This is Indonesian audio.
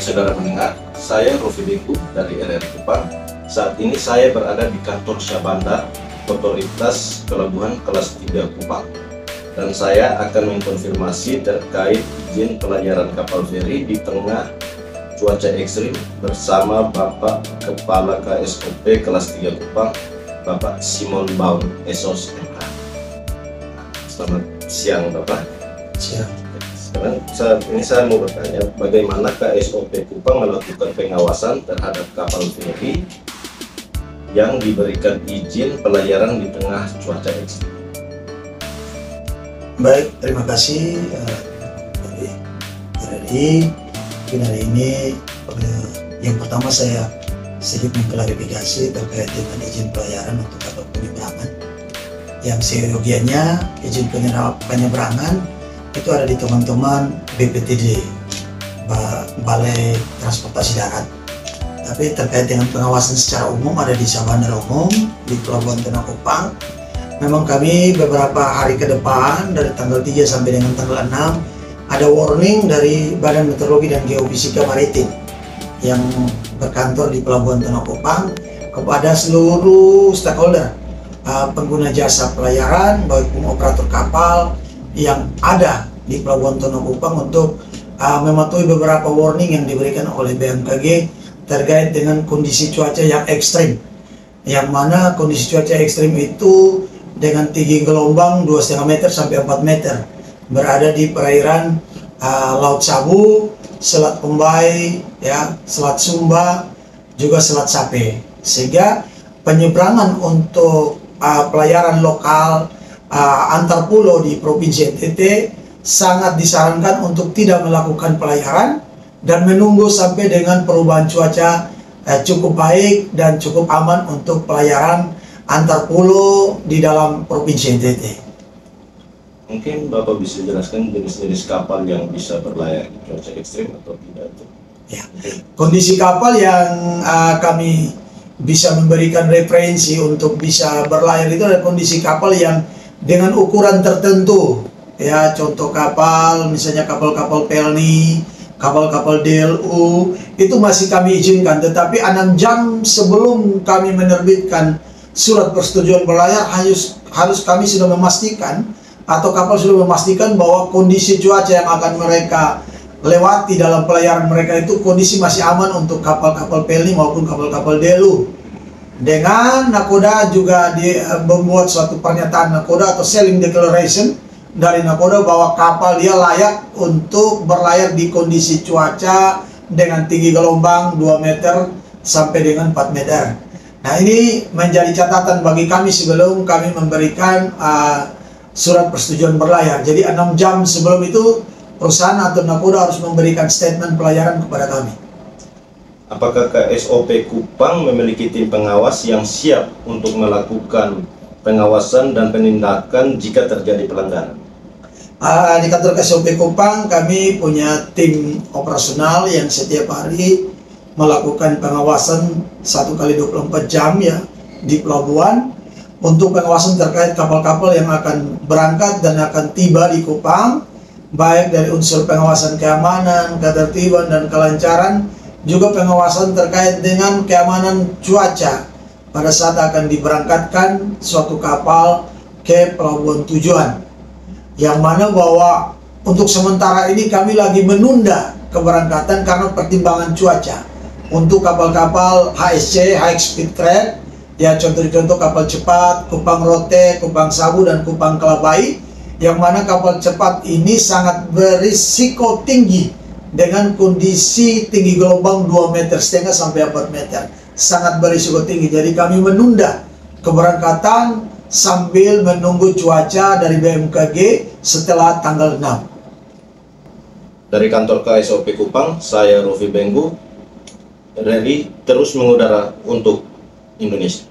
saudara mendengar, saya Rofi Bengku dari RRI Kupang. Saat ini saya berada di kantor Syah Bandar, Otoritas Pelabuhan Kelas 3 Kupang. Dan saya akan mengkonfirmasi terkait izin pelayaran kapal feri di tengah cuaca ekstrim bersama Bapak Kepala KSOP Kelas 3 Kupang, Bapak Simon Baun, SOS MH. Selamat siang Bapak. Siang. Sekarang saat ini saya mau bertanya, bagaimana KSOP Kupang melakukan pengawasan terhadap kapal feri yang diberikan izin pelayaran di tengah cuaca ekstrim? Baik, terima kasih dari RRI. Hari ini yang pertama saya sedikit mengklarifikasi terkait dengan izin pelayaran untuk kapal penyeberangan. Yang seyogianya izin penyeberangan itu ada di teman-teman BPTD, Balai Transportasi Darat. Tapi terkait dengan pengawasan secara umum ada di Syah Bandar Umum di Pelabuhan Tanah Kupang. Memang kami beberapa hari ke depan dari tanggal 3 sampai dengan tanggal 6 ada warning dari Badan Meteorologi dan Geofisika Maritim yang berkantor di Pelabuhan Tanah Kupang kepada seluruh stakeholder, pengguna jasa pelayaran, baik operator kapal yang ada di Pelabuhan Tanah Kupang untuk mematuhi beberapa warning yang diberikan oleh BMKG terkait dengan kondisi cuaca yang ekstrim, yang mana kondisi cuaca ekstrim itu dengan tinggi gelombang 2,5 meter sampai 4 meter berada di perairan Laut Sabu, Selat Pembai, ya, Selat Sumba, juga Selat Sape, sehingga penyeberangan untuk pelayaran lokal antar pulau di Provinsi NTT sangat disarankan untuk tidak melakukan pelayaran dan menunggu sampai dengan perubahan cuaca cukup baik dan cukup aman untuk pelayaran antar pulau di dalam Provinsi NTT. Mungkin Bapak bisa jelaskan jenis-jenis kapal yang bisa berlayar di cuaca ekstrim atau tidak? Ya, kondisi kapal yang kami bisa memberikan referensi untuk bisa berlayar itu ada kondisi kapal yang dengan ukuran tertentu, ya, contoh kapal misalnya kapal-kapal Pelni, kapal-kapal DLU itu masih kami izinkan, tetapi 6 jam sebelum kami menerbitkan surat persetujuan berlayar harus kami sudah memastikan atau kapal sudah memastikan bahwa kondisi cuaca yang akan mereka lewati dalam pelayaran mereka itu kondisi masih aman untuk kapal-kapal Pelni maupun kapal-kapal DLU. Dengan nakoda juga membuat suatu pernyataan nakoda atau selling declaration dari nakoda bahwa kapal dia layak untuk berlayar di kondisi cuaca dengan tinggi gelombang 2 meter sampai dengan 4 meter. Nah, ini menjadi catatan bagi kami sebelum kami memberikan surat persetujuan berlayar. Jadi 6 jam sebelum itu perusahaan atau nakoda harus memberikan statement pelayaran kepada kami. Apakah KSOP Kupang memiliki tim pengawas yang siap untuk melakukan pengawasan dan penindakan jika terjadi pelanggaran? Di kantor KSOP Kupang kami punya tim operasional yang setiap hari melakukan pengawasan 1 kali 24 jam ya di pelabuhan untuk pengawasan terkait kapal-kapal yang akan berangkat dan akan tiba di Kupang, baik dari unsur pengawasan keamanan, ketertiban dan kelancaran, juga pengawasan terkait dengan keamanan cuaca pada saat akan diberangkatkan suatu kapal ke pelabuhan tujuan. Yang mana bahwa untuk sementara ini kami lagi menunda keberangkatan karena pertimbangan cuaca. Untuk kapal-kapal HSC, High Speed Trade, ya contoh-contoh kapal cepat, Kupang Rote, Kupang Sabu, dan Kupang Kelabai, yang mana kapal cepat ini sangat berisiko tinggi dengan kondisi tinggi gelombang 2,5 meter sampai 4 meter. Sangat berisiko tinggi, jadi kami menunda keberangkatan sambil menunggu cuaca dari BMKG setelah tanggal 6. Dari kantor KSOP Kupang, saya Rofi Bengku, RRI terus mengudara untuk Indonesia.